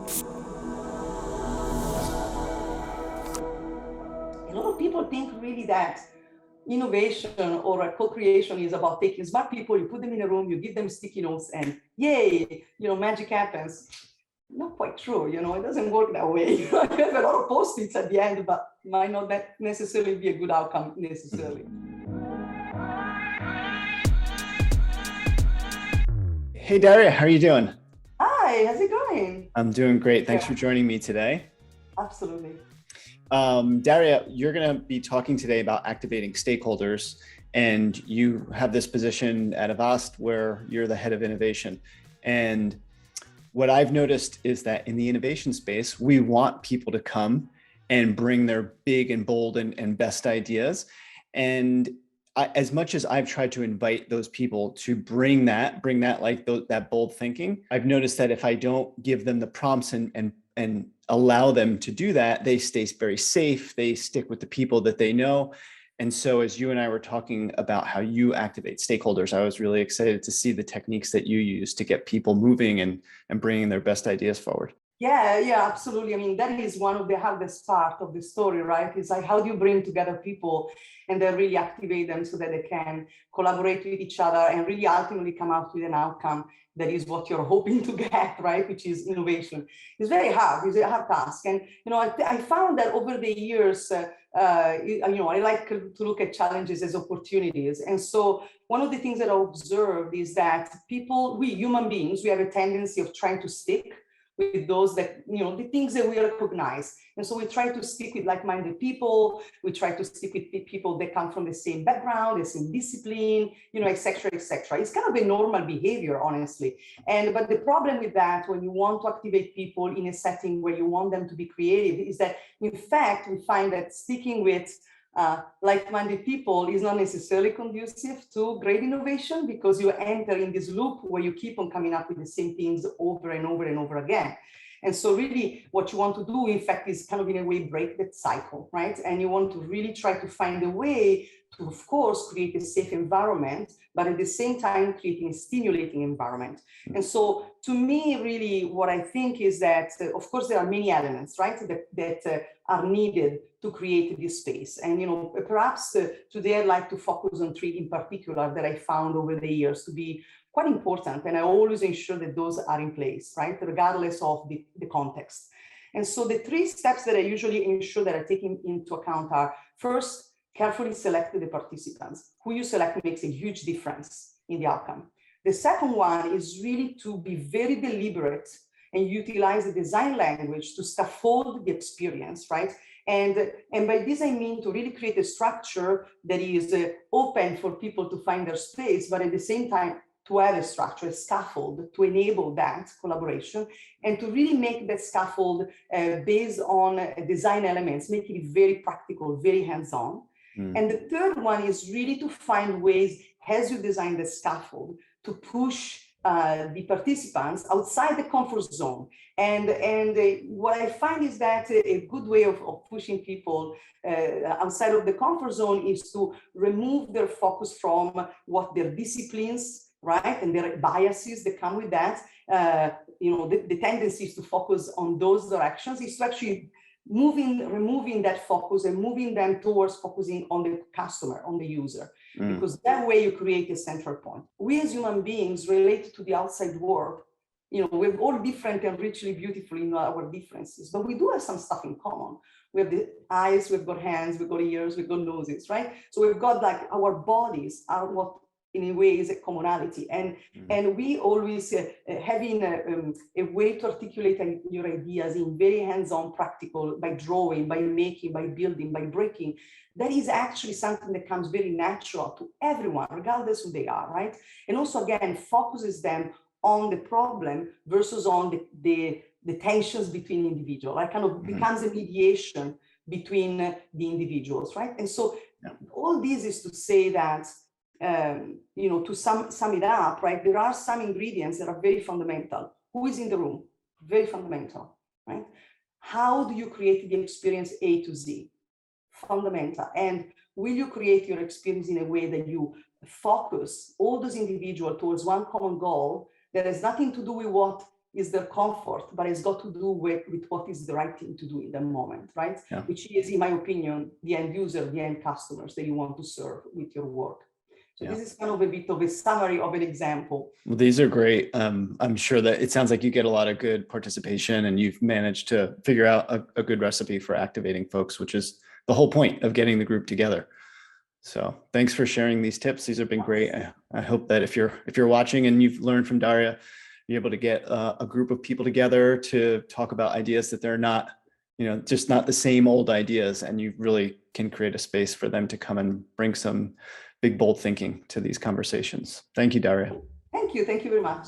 A lot of people think really that innovation or a co-creation is about taking smart people, you put them in a room, you give them sticky notes, and yay, magic happens. Not quite true, it doesn't work that way. You have a lot of post-its at the end, but might not necessarily be a good outcome necessarily. Hey Daria, how are you doing? Hi, how's it going? I'm doing great. Thanks for joining me today. Absolutely. Daria, you're going to be talking today about activating stakeholders, and you have this position at Avast where you're the head of innovation. And what I've noticed is that in the innovation space, we want people to come and bring their big and bold and best ideas. And as much as I've tried to invite those people to bring that that bold thinking, I've noticed that if I don't give them the prompts and allow them to do that, they stay very safe. They stick with the people that they know. And so as you and I were talking about how you activate stakeholders, I was really excited to see the techniques that you use to get people moving and bringing their best ideas forward. Yeah, absolutely. I mean, that is one of the hardest part of the story, right? It's like, how do you bring together people and then really activate them so that they can collaborate with each other and really ultimately come out with an outcome that is what you're hoping to get, right? Which is innovation. It's very hard. It's a hard task. And, I found that over the years, I like to look at challenges as opportunities. And so one of the things that I observed is that we human beings, we have a tendency of trying to stick with those that, the things that we recognize. And so we try to stick with like-minded people. We try to stick with people that come from the same background, the same discipline, et cetera, et cetera. It's kind of a normal behavior, honestly. But the problem with that, when you want to activate people in a setting where you want them to be creative, is that, in fact, we find that sticking with like-minded people is not necessarily conducive to great innovation, because you enter in this loop where you keep on coming up with the same things over and over and over again. And so really what you want to do, in fact, is kind of in a way break that cycle, right? And you want to really try to find a way to, of course, create a safe environment, but at the same time creating a stimulating environment. And so to me, really, what I think is that, of course, there are many elements, right, that are needed to create this space. And, perhaps today I'd like to focus on three in particular that I found over the years to be quite important. And I always ensure that those are in place, right, regardless of the context. And so the three steps that I usually ensure that I take into account are: first, carefully select the participants. Who you select makes a huge difference in the outcome. The second one is really to be very deliberate and utilize the design language to scaffold the experience, right? And by this, I mean to really create a structure that is open for people to find their space, but at the same time, to have a structure, a scaffold to enable that collaboration, and to really make that scaffold based on design elements, making it very practical, very hands-on. And the third one is really to find ways, as you design the scaffold, to push the participants outside the comfort zone. And what I find is that a good way of pushing people outside of the comfort zone is to remove their focus from what their disciplines, right, and their biases that come with that. The tendency is to focus on those directions, is to actually removing that focus and moving them towards focusing on the customer, on the user, because that way you create a central point. We as human beings relate to the outside world. We're all different and richly beautiful in our differences, but we do have some stuff in common. We have the eyes, we've got hands, we've got ears, we've got noses, right? So we've got our bodies are what in a way is a commonality, and we always having a way to articulate your ideas in very hands-on, practical, by drawing, by making, by building, by breaking. That is actually something that comes very natural to everyone, regardless who they are, right? And also, again, focuses them on the problem versus on the tensions between individuals. Like kind of becomes a mediation between the individuals, right? And so all this is to say that to sum it up, right, there are some ingredients that are very fundamental. Who is in the room? Very fundamental, right? How do you create the experience A to Z? Fundamental. And will you create your experience in a way that you focus all those individuals towards one common goal that has nothing to do with what is their comfort, but it's got to do with what is the right thing to do in the moment, right? Yeah. Which is, in my opinion, the end user, the end customers that you want to serve with your work. So Yeah. this is kind of a bit of a summary of an example. Well, these are great. I'm sure that it sounds like you get a lot of good participation and you've managed to figure out a good recipe for activating folks, which is the whole point of getting the group together. So thanks for sharing these tips. These have been great. I hope that if you're watching and you've learned from Daria, you're able to get a group of people together to talk about ideas that they're not, just not the same old ideas. And you really can create a space for them to come and bring some big, bold thinking to these conversations. Thank you, Daria. Thank you. Thank you very much.